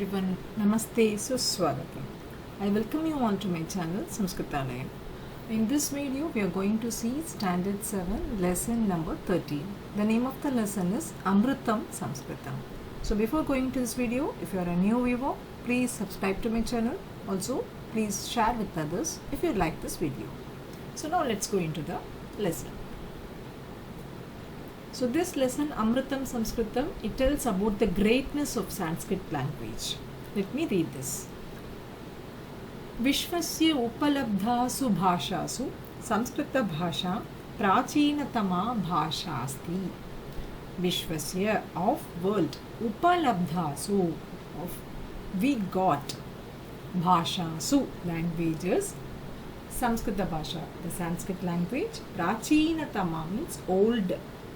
everyone, Namaste, Suswagatam. I welcome you all to my channel Sanskritalaya. In this video, we are going to see Standard 7, Lesson number 13. The name of the lesson is Amritam Sanskritam. So before going to this video, if you are a new viewer, please subscribe to my channel. Also, please share with others if you like this video. So now let's go into the lesson. So this lesson, Amritam Sanskritam, it tells about the greatness of Sanskrit language. Let me read this. Vishwasya upalabdhasu bhashasu Sanskrita bhasha prachinatama bhasha asti. Vishwasya of world, upalabdhasu of we got, bhashasu languages, Sanskrita bhasha, the Sanskrit language, prachinatama means old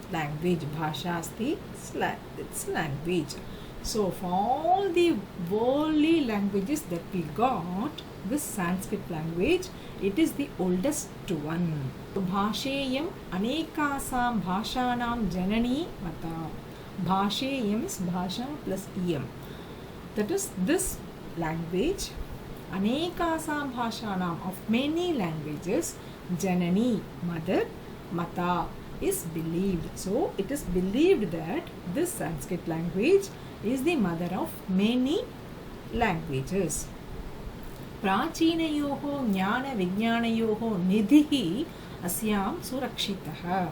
language, bhasha asti, it's language. So of all the worldly languages that we got, this Sanskrit language, it is the oldest one. Bhasheyam anekasam bhashanam janani mata. Bhasheyam is bhasha plus iyam. That is this language, anekasam bhashanam, of many languages, janani, mother, mata is believed. So it is believed that this Sanskrit language is the mother of many languages. Prachinayoho jnana vijnanayoho nidhi asyam surakshitah.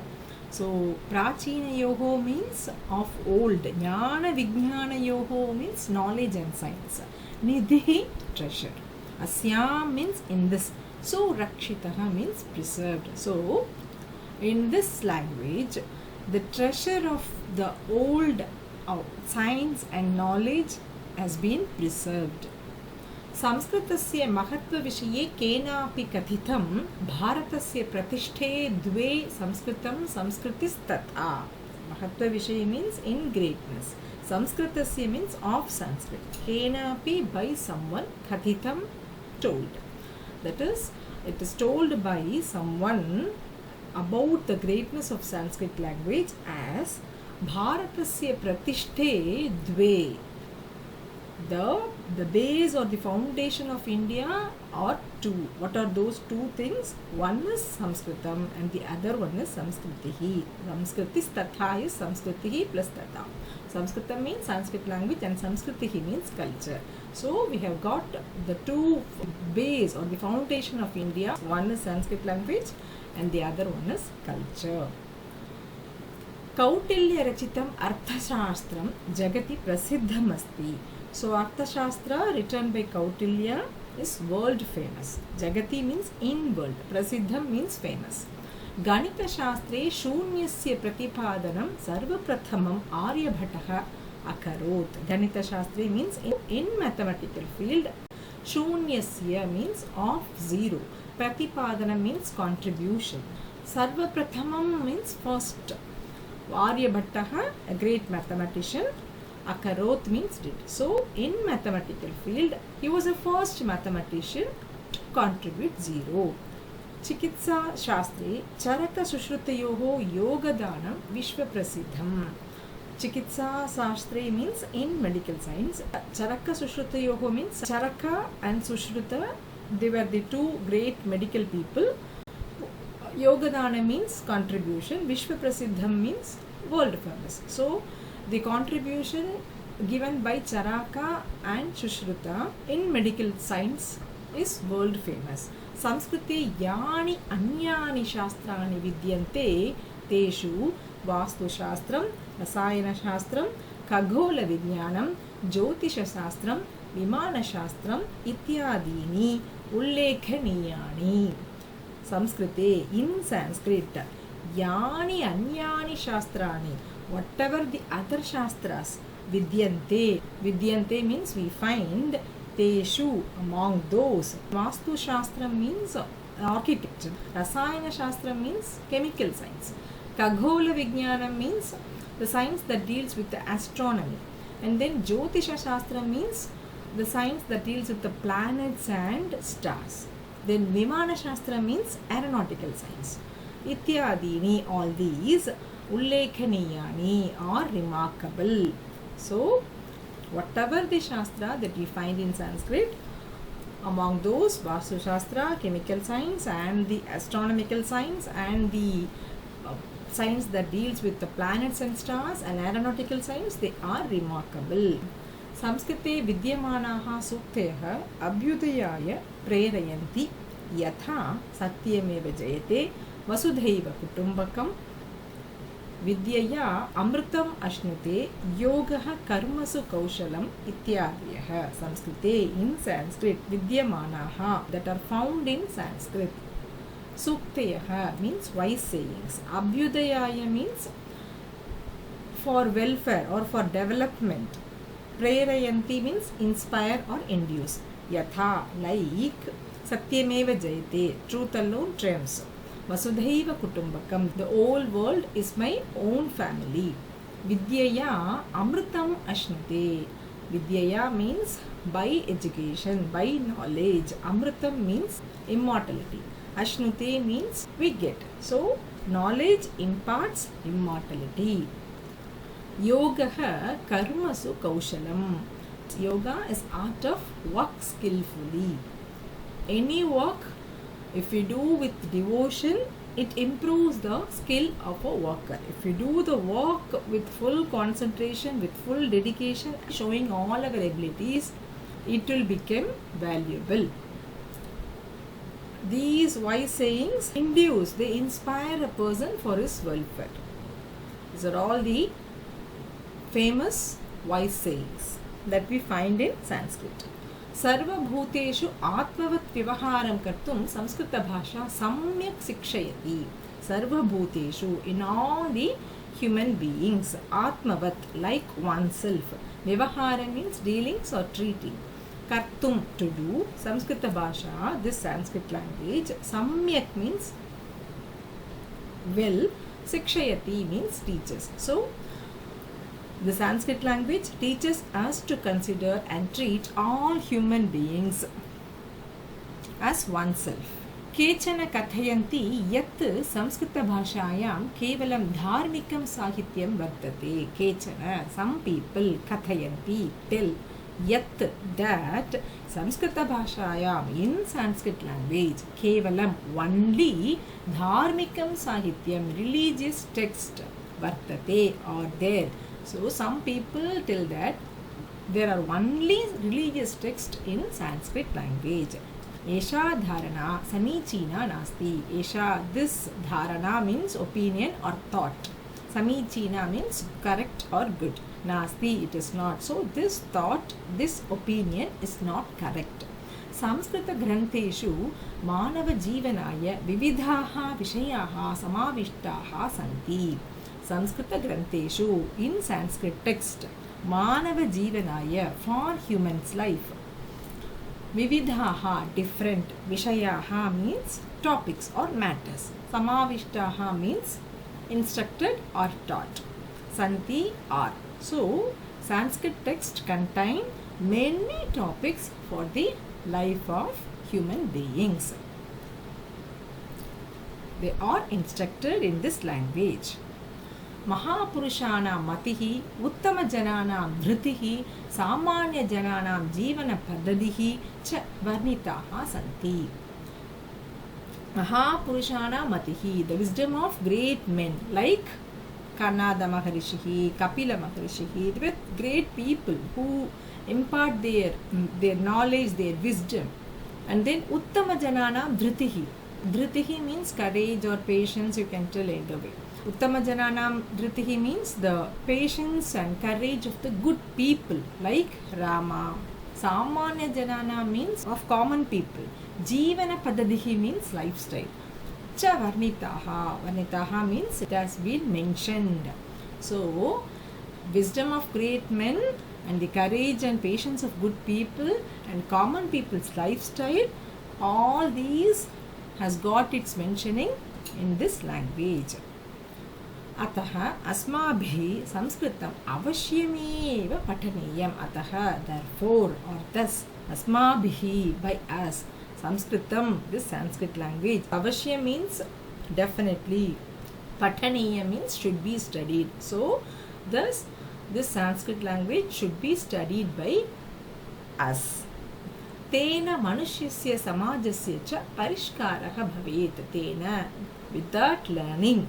So prachinayoho means of old, jnana vijnanayoho means knowledge and science, nidhi treasure, asyam means in this, so rakshitah means preserved. So in this language, the treasure of the old science and knowledge has been preserved. संस्कृतस्य महत्त्वविषये केनापि कथितं भारतस्य प्रतिष्ठे द्वे संस्कृतं संस्कृतिस्तथा. महत्त्वविषये means in greatness. संस्कृतस्य means of Sanskrit. केनापि by someone, कथितं told. That is, it is told by someone about the greatness of Sanskrit language as Bharatasya Pratishte Dve. The base or the foundation of India are two. What are those two things? One is Sanskritam and the other one is Samskritihi. Samskritis tatha is Samskritihi plus tatha. Sanskritam means Sanskrit language and Samskritihi means culture. So we have got the two base or the foundation of India. One is Sanskrit language and the other one is culture. Kautilya rachitam arthashastram jagati prasiddham asti. So Arthashastra written by Kautilya is world famous. Jagati means in world. Prasiddham means famous. Ganita Shastre Shunyasya Pratipadanam Sarva Prathamam Aryabhataha Akarot. Ganita Shastre means in mathematical field. Shunyasya means of zero. Pratipadana means contribution. Sarva Prathamam means first. Aryabhataha, a great mathematician. Akarot means did. So in mathematical field, he was the first mathematician to contribute zero. Chikitsa Shastre Charaka Sushrutayoho Yogadanam Vishwa Prasiddham. Chikitsa Shastre means in medical science. Charaka Sushrutayoho means Charaka and Sushruta, they were the two great medical people. Yogadana means contribution. Vishwa Prasiddham means world famous. So the contribution given by Charaka and Sushruta in medical science is world famous. Samskrite yani anyani shastrani vidyante teshu vastu shastram, rasayana shastram, kaghola vijnanam, jyotisha shastram, vimana shastram ityadini ullekhaniyani. Samskrite, in Sanskrit, yani anyani shastrani, whatever the other shastras, vidyante. Vidyante means we find, teshu, among those. Vastu shastra means architecture. Rasayana shastra means chemical science. Kaghola vijnanam means the science that deals with the astronomy. And then Jyotisha shastra means the science that deals with the planets and stars. Then Vimana shastra means aeronautical science. Ityadini, all these, ullekhaniyani, are remarkable. So Whatever the Shastra that we find in Sanskrit, among those Vastu Shastra, chemical science and the astronomical science and the science that deals with the planets and stars and aeronautical science, they are remarkable. Samskrite vidyamanaha sukteyah abhyudayaya prerayanti yatha satyameva jayate vasudhaiva kutumbakam vidyaya amritam ashnute yogah karmasu kaushalam ityadiyah. Samskrite, in Sanskrit, vidyamanaha, that are found in Sanskrit. Sukteyah means wise sayings. Abhyudayaya means for welfare or for development. Prerayanti means inspire or induce. Yatha, like satyameva jayate, truth alone triumphs. Vasudhaiva kutumbakam, the whole world is my own family. Vidyaya amritam ashnate. Vidyaya means by education, by knowledge. Amritam means immortality. Ashnute means we get. So, knowledge imparts immortality. Yogaha karmasu kaushalam. Yoga is art of work skillfully. Any work, if you do with devotion, it improves the skill of a worker. If you do the work with full concentration, with full dedication, showing all our abilities, it will become valuable. These wise sayings induce, they inspire a person for his welfare. These are all the famous wise sayings that we find in Sanskrit. Sarva bhuteshu atmavat vivaharam kartum Samskrita bhasha samyak sikshayati. Sarva bhuteshu, in all the human beings, atmavat, like oneself. Vivaharam means dealings or treating. Kartum, to do. Samskrita bhasha, this Sanskrit language. Samyak means well. Sikshayati means teaches. So, the Sanskrit language teaches us to consider and treat all human beings as oneself. Kechana kathayanti yat Samskrita bhashayam kevalam dharmikam sahityam vartate. Kechana, some people, kathayanti, tell, yat, that Samskrita bhashayam, in Sanskrit language, kevalam, only, dharmikam sahityam, religious text, vartate, or there. So, some people tell that there are only religious texts in Sanskrit language. Esha dharana samichina nasti. Esha, this dharana means opinion or thought. Samichina means correct or good. Nasti, it is not. So, this thought, this opinion is not correct. Samskrita granteshu manava jivanaya vividhaha vishayaha samavishtaha santi. Samskrita granteshu, in Sanskrit text, manava jivanaya, for human's life. Vividhaha, different. Vishayaha means topics or matters. Samavishtaha means instructed or taught. Santi, are. So, Sanskrit text contain many topics for the life of human beings. They are instructed in this language. Mahapurushanam matihi, uttama jananam dhritihi, samanya jananam jivana paddadihi cha varnitaha santi. Mahapurushanam matihi, the wisdom of great men like Kanada Maharishihi, Kapila Maharishihi, with great people who impart their knowledge, their wisdom. And then uttama jananam dhritihi. Dhritihi means courage or patience, you can tell either way. Uttama jananam dhritihi means the patience and courage of the good people like Rama. Samanya janana means of common people. Jivana padadihi means lifestyle. Cha varnitaha. Varnitaha means it has been mentioned. So, wisdom of great men and the courage and patience of good people and common people's lifestyle, all these has got its mentioning in this language. Ataha asmabhi sanskritam avashyameva pataniyam. Ataha, therefore, or thus, asmabhi, by us, sanskritam, this Sanskrit language. Avashya means definitely. Pataniyam means should be studied. So, thus, this Sanskrit language should be studied by us. Tena manushya samajasya cha parishkarah bhavet. Tena, with that learning,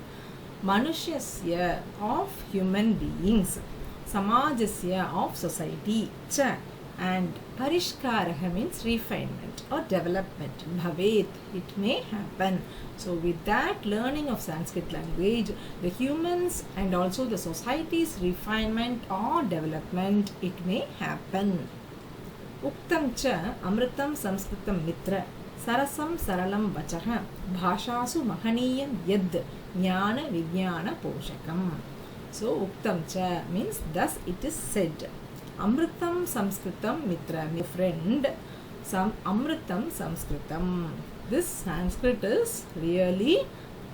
manushya of human beings, samajasya of society, cha, and parishkarah means refinement or development. Bhavet, it may happen. So with that learning of Sanskrit language, the humans and also the society's refinement or development, it may happen. Uktam cha amritam samskritam mitra sarasam saralam vachah bhashasu mahaniyam yad jnana vijnana poshakam. So uktam cha means thus it is said. Amritam samskritam mitra, my friend. Amritam samskritam. This Sanskrit is really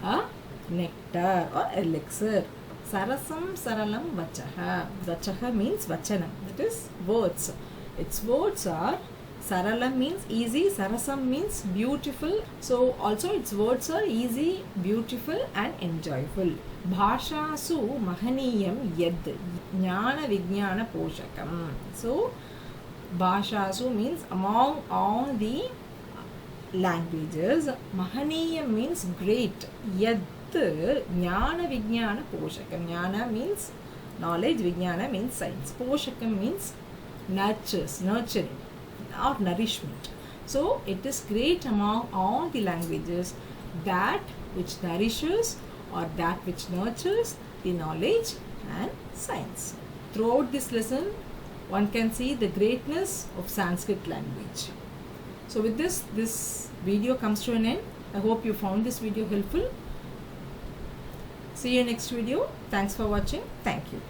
a nectar or elixir. Sarasam saralam vachaha. Vachaha means vachanam, that is words. Its words are saralam means easy, sarasam means beautiful. So also its words are easy, beautiful and enjoyable. Bhashasu mahaniyam yad jnana vijnana poshakam. So Bhashasu means among all the languages, mahaniyam means great, yad jnana vijnana poshakam. Jnana means knowledge, vijnana means science, poshakam means nurturing or nourishment. So it is great among all the languages, that which nourishes or that which nurtures the knowledge and science. Throughout this lesson, one can see the greatness of Sanskrit language. So with this video comes to an end. I hope you found this video helpful. See you next video. Thanks for watching. Thank you.